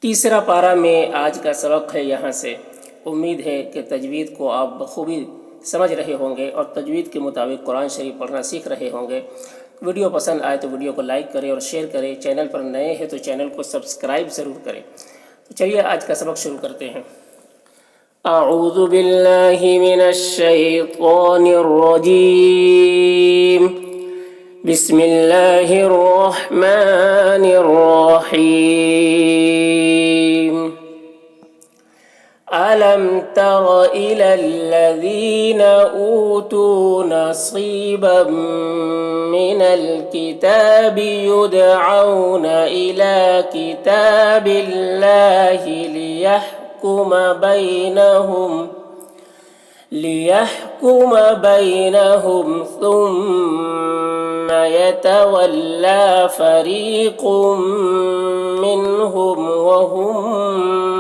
تیسرا پارہ میں آج کا سبق ہے یہاں سے۔ امید ہے کہ تجوید کو آپ بخوبی سمجھ رہے ہوں گے اور تجوید کے مطابق قرآن شریف پڑھنا سیکھ رہے ہوں گے۔ ویڈیو پسند آئے تو ویڈیو کو لائک کریں اور شیئر کریں۔ چینل پر نئے ہیں تو چینل کو سبسکرائب ضرور کریں۔ تو چلیے آج کا سبق شروع کرتے ہیں۔ اعوذ باللہ من الشیطان الرجیم، بسم اللہ الرحمن الرحیم۔ أَلَمْ تَرَ إِلَى الَّذِينَ أُوتُوا نَصِيبًا مِّنَ الْكِتَابِ يُدْعَوْنَ إِلَى كِتَابِ اللَّهِ لِيَحْكُمَ بَيْنَهُمْ ثُمَّ يَتَوَلَّى فَرِيقٌ مِّنْهُمْ وَهُمْ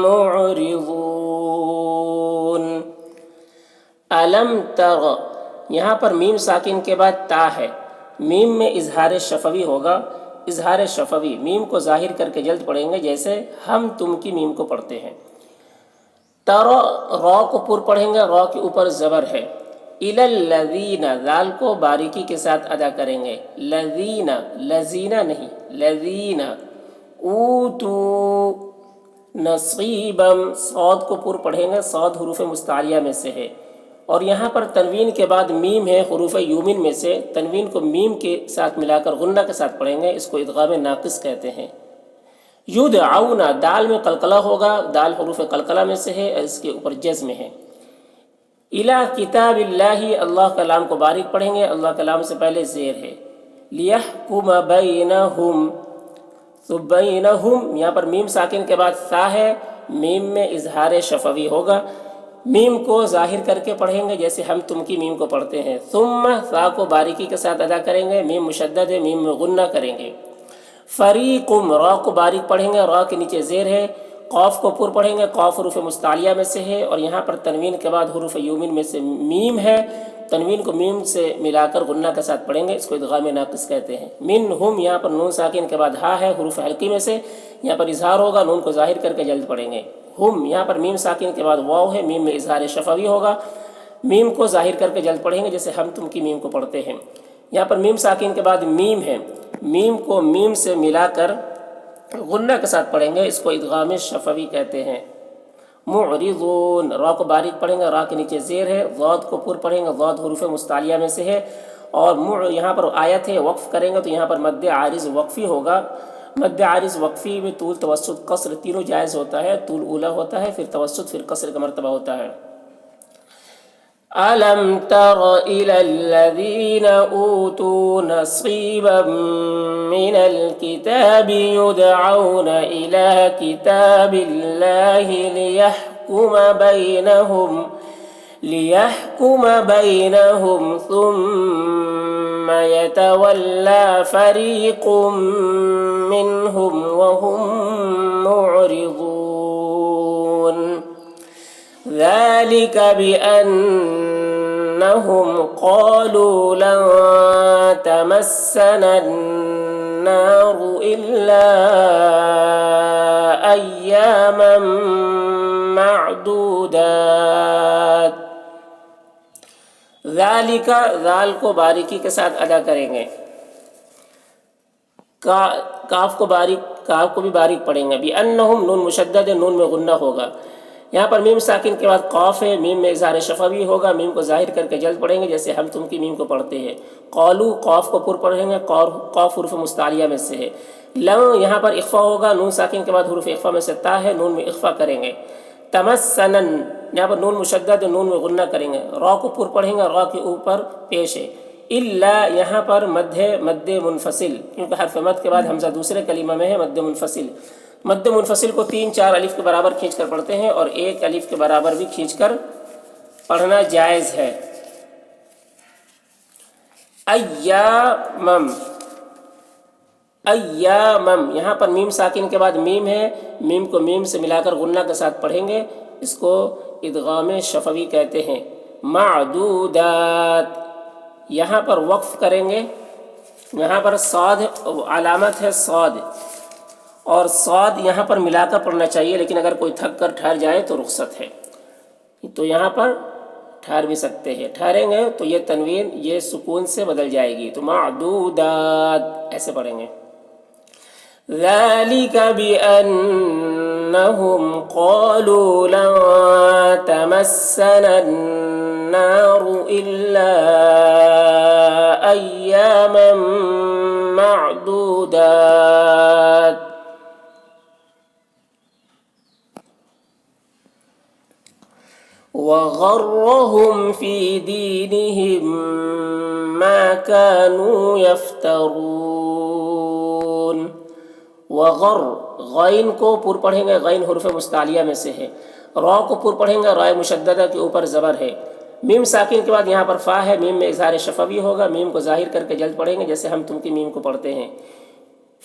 معرضون۔ علم تر، یہاں پر میم ساکن کے بعد تا ہے۔ میم میں اظہار شفوی ہوگا۔ اظہار شفوی میم کو ظاہر کر کے جلد پڑھیں گے، جیسے ہم تم کی میم کو پڑھتے ہیں۔ تر، را کو پر پڑھیں گے، را کے اوپر زبر ہے۔ الی الذین، ذال کو باریکی کے ساتھ ادا کریں گے۔ لذین، لذین نہیں، لذین۔ اوتو، نصیبا، صاد کو پر پڑھیں گے، صاد حروف مستعلیہ میں سے ہے اور یہاں پر تنوین کے بعد میم ہے حروف یومن میں سے۔ تنوین کو میم کے ساتھ ملا کر غنہ کے ساتھ پڑھیں گے، اس کو ادغام ناقص کہتے ہیں۔ یدعون، دال میں قلقلہ ہوگا، دال حروف قلقلہ میں سے ہے، اس کے اوپر جزم ہے۔ الی کتاب اللہ، اللہ کلام کو باریک پڑھیں گے، اللہ کلام سے پہلے زیر ہے۔ لیحکم بینہم، تو بینہم یہاں پر میم ساکن کے بعد سا ہے، میم میں اظہار شفوی ہوگا۔ میم کو ظاہر کر کے پڑھیں گے، جیسے ہم تم کی میم کو پڑھتے ہیں۔ ثم، سا کو باریکی کے ساتھ ادا کریں گے، میم مشدد ہے، میم میں غنہ کریں گے۔ فریقم، را کو باریک پڑھیں گے، را کے نیچے زیر ہے۔ قاف کو پر پڑھیں گے، قاف حروف مستعلیہ میں سے ہے اور یہاں پر تنوین کے بعد حروف یومن میں سے میم ہے، تنوین کو میم سے ملا کر غنہ کے ساتھ پڑھیں گے، اس کو ادغام ناقص کہتے ہیں۔ منہم، یہاں پر نون ساکن کے بعد ہا ہے، حروف حلقی میں سے، یہاں پر اظہار ہوگا، نون کو ظاہر کر کے جلد پڑھیں گے۔ ہم، یہاں پر میم ساکن کے بعد واو ہے، میم میں اظہار شفوی ہوگا، میم کو ظاہر کر کے جلد پڑھیں گے، جیسے ہم تم کی میم کو پڑھتے ہیں۔ یہاں پر میم ساکن کے بعد میم ہے، میم کو میم سے ملا کر غنہ کے ساتھ پڑھیں گے، اس کو ادغام شفوی کہتے ہیں۔ معرضون، را کو باریک پڑھیں گے، را کے نیچے زیر ہے۔ ضاد کو پر پڑھیں گے، ضاد حروف مستعلیہ میں سے ہے اور یہاں پر آیت ہے، وقف کریں گے تو یہاں پر مد عارض وقفی ہوگا۔ مد عارض وقفی میں طول، توسط، قصر تینوں جائز ہوتا ہے۔ طول اولا ہوتا ہے، پھر توسط، پھر قصر کا مرتبہ ہوتا ہے۔ أَلَمْ تَرَ إِلَى الَّذِينَ أُوتُوا نَصِيبًا مِّنَ الْكِتَابِ يُدْعَوْنَ إِلَى كِتَابِ اللَّهِ لِيَحْكُمَ بَيْنَهُمْ ثُمَّ يَتَوَلَّى فَرِيقٌ مِّنْهُمْ وَهُمْ معرضون۔ ذلك بأنهم قالوا لن تمسنا النار إلا أياما معدودات۔ ذالک، ذال کو باریکی کے ساتھ ادا کریں گے، کاف کو بھی باریک پڑھیں گے۔ بأنہم، نون مشدد ہے، نون میں غنہ ہوگا۔ یہاں پر میم ساکن کے بعد قاف ہے، میم میں اظہار شفوی ہوگا، میم کو ظاہر کر کے جلد پڑھیں گے، جیسے ہم تم کی میم کو پڑھتے ہیں۔ قالو، قاف کو پر پڑھیں گے، قاف حروف مستعلیہ میں سے ہے۔ لن، یہاں پر اخفا ہوگا، نون ساکن کے بعد حروف اخفا میں سے تا ہے، نون میں اخفا کریں گے۔ تمسنن، یہاں پر نون مشدد، نون میں غنہ کریں گے، را کو پر پڑھیں گے، را کے اوپر پیش ہے۔ الا، یہاں پر مد ہے، مد منفصل، کیونکہ حرف مد کے بعد حمزہ دوسرے کلمہ میں ہے، مد منفصل۔ مد منفصل کو 3-4 الف کے برابر کھینچ کر پڑھتے ہیں اور 1 الف کے برابر بھی کھینچ کر پڑھنا جائز ہے۔ ایامم، ایامم، یہاں پر میم ساکن کے بعد میم ہے، میم کو میم سے ملا کر غنہ کے ساتھ پڑھیں گے، اس کو ادغام شفوی کہتے ہیں۔ معدودات، یہاں پر وقف کریں گے، یہاں پر صاد علامت ہے، صاد اور صاد یہاں پر ملا کر پڑھنا چاہیے، لیکن اگر کوئی تھک کر ٹھہر جائے تو رخصت ہے، تو یہاں پر ٹھہر بھی سکتے ہیں۔ ٹھہریں گے تو یہ تنوین یہ سکون سے بدل جائے گی، تو معدودات ایسے پڑھیں گے۔ ذَلِكَ بِأَنَّهُمْ قَالُوا لَن تَمَسَّنَا النَّارُ إِلَّا أَيَّامًا مَّعْدُودَاتٍ وَغَرَّهُمْ فِي دِينِهِم مَّا كَانُوا يَفْتَرُونَ۔ وغر غین کو پر پڑھیں گے، غین حروف مستعلیہ میں سے ہے۔ را کو پر پڑھیں گے، رائے مشددہ کے اوپر زبر ہے۔ میم ساکن کے بعد یہاں پر فا ہے، میم میں اظہار شفوی ہوگا، میم کو ظاہر کر کے جلد پڑھیں گے جیسے ہم تم کی میم کو پڑھتے ہیں۔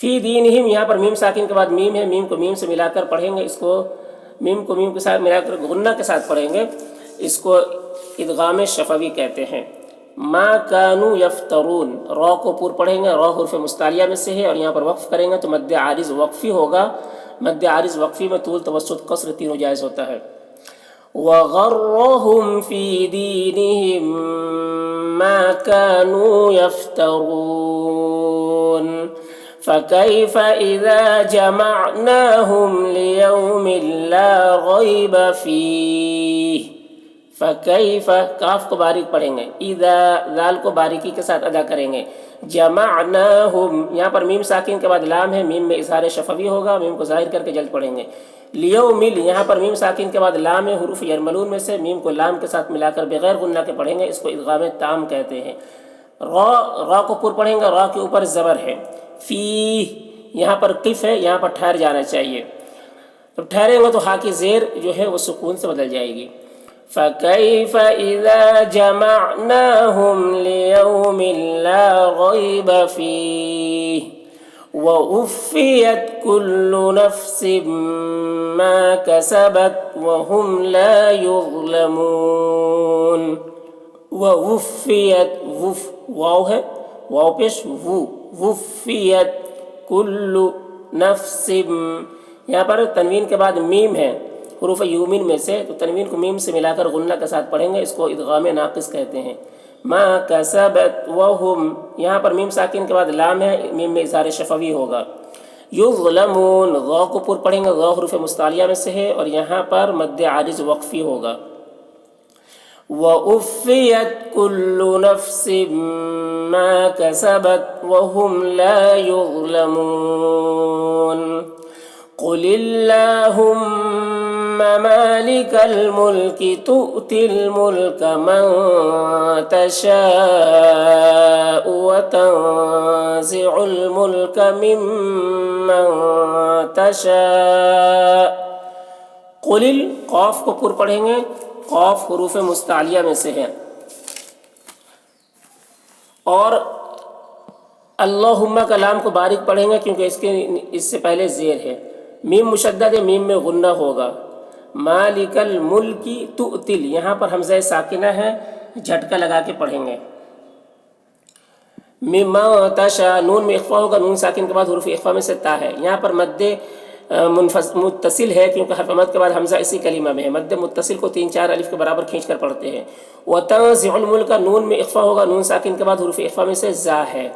فی دینہم یہاں پر میم ساکن کے بعد میم ہے، میم کو میم سے ملا کر پڑھیں گے، اس کو میم کو میم کے ساتھ ملا کر غنہ کے ساتھ پڑھیں گے، اس کو ادغام شفوی کہتے ہیں۔ ما کانوا یفترون، را کو پر پڑھیں گے، را حرف مستعلیہ میں سے ہے اور یہاں پر وقف کریں گے تو مد عارض وقفی ہوگا۔ مد عارض وقفی میں طول، توسط، قصر تینوں جائز ہوتا ہے۔ وَغَرَّهُمْ فِي دِينِهِم مَّا كَانُوا يَفْتَرُونَ فَكَيْفَ إِذَا جَمَعْنَاهُمْ لِيَوْمٍ لَّا رَيْبَ فِيهِ۔ فَكَيْفَ کاف کو باریک پڑھیں گے، اذا ذال کو باریکی کے ساتھ ادا کریں گے۔ جمعناہم یہاں پر میم ساکن کے بعد لام ہے، میم میں اظہار شفوی ہوگا، میم کو ظاہر کر کے جلد پڑھیں گے۔ لیومل یہاں پر میم ساکن کے بعد لام ہے، حروف یرملون میں سے، میم کو لام کے ساتھ ملا کر بغیر غنہ کے پڑھیں گے، اس کو ادغام تام کہتے ہیں۔ را کو پر پڑھیں گے، را کے اوپر زبر ہے۔ فی یہاں پر قف ہے، یہاں پر ٹھہر جانا چاہیے، تو ٹھہریں گے تو ہا کی زیر جو ہے وہ سکون سے بدل جائے گی۔ فَكَيْفَ إِذَا جَمَعْنَاهُمْ لِيَوْمٍ لَّا رَيْبَ فِيهِ وَوُفِّيَتْ كُلُّ نَفْسٍ مَّا كَسَبَتْ وَهُمْ لَا يُظْلَمُونَ۔ وَوُفِّيَتْ واو ہے، واو پیش وُفِّيَتْ كُلُّ نَفْسٍ یہاں پر تنوین کے بعد میم ہے حروف یومن میں سے، تو تنوین کو میم سے ملا کر غنہ کے ساتھ پڑھیں گے، اس کو ادغام ناقص کہتے ہیں۔ ما کسبت وہم یہاں پر میم ساکن کے بعد لام ہے، میم میں اظہار شفوی ہوگا۔ یظلمون غا کو پر پڑھیں گے، غا حروف مستعلیہ میں سے ہے اور یہاں پر مد عارض وقفی ہوگا۔ وَأُوفِّيَتْ كُلُّ نَفْسٍ مَّا كَسَبَتْ وَهُمْ لَا يُظْلَمُونَ۔ قُلِ اللَّهُمَّ مَالِكَ الْمُلْكِ تُؤْتِي الْمُلْكَ مَن تَشَاءُ وَتَنزِعُ الْمُلْكَ مِمَّن تَشَاءُ۔ قُلِ قاف کو پر پڑھیں گے، قاف حروف مستعلیہ میں سے ہے، اور اللہم کا لام کو باریک پڑھیں گے کیونکہ اس سے پہلے زیر ہے۔ میم مشدد ہے، میم میں غنہ ہوگا۔ مالک الملکی تؤتل یہاں پر حمزہ ساکنہ ہے، جھٹکا لگا کے پڑھیں گے۔ مما تشا نون میں اخفا ہوگا، نون ساکن کے بعد حروف اخفا میں سے تا ہے۔ یہاں پر مد متصل ہے کیونکہ حرف مد کے بعد حمزہ اسی کلمہ میں ہے، مد متصل کو 3 4 الف کے برابر کھینچ کر پڑھتے ہیں۔ وتنزع الملک نون میں اخفا ہوگا، نون ساکن کے بعد حروف اخفا میں سے زا ہے۔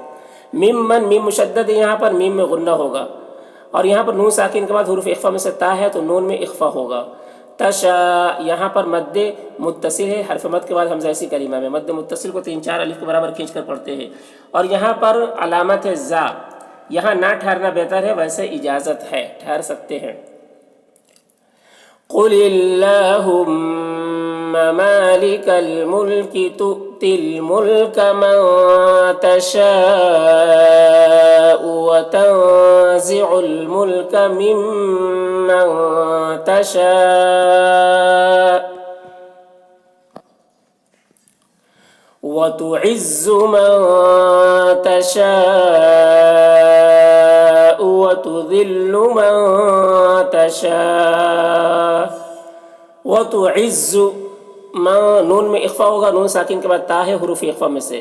ممن میم مشدد ہے، یہاں پر میم میں غنہ ہوگا، اور یہاں پر نون ساکن کے بعد حروف اخفا میں سے تا ہے تو نون میں اخفا ہوگا۔ تشا یہاں پر مد متصل ہے، حرف مد کے بعد حمزہ اسی کلمہ میں، مد متصل کو 3 4 الف کے برابر کھینچ کر پڑھتے ہیں، اور یہاں پر علامت ہے زا، یہاں نہ ٹھہرنا بہتر ہے، ویسے اجازت ہے، ٹھہر سکتے ہیں۔ قُلِ اللَّهُمَّ مَالِكَ الْمُلْكِ تُؤْتِي الْمُلْكَ مَن تَشَاءُ وَتَنزِعُ الْمُلْكَ مِمَّن تَشَاءُ وَتُعِزُّ مَن تَشَاءُ وَتُذِلُّ مَن تَشَاءُ۔ وَتُعِزُّ نون میں اخفا ہوگا، نون ساکن کے بعد تا ہے حروف اخفا میں سے،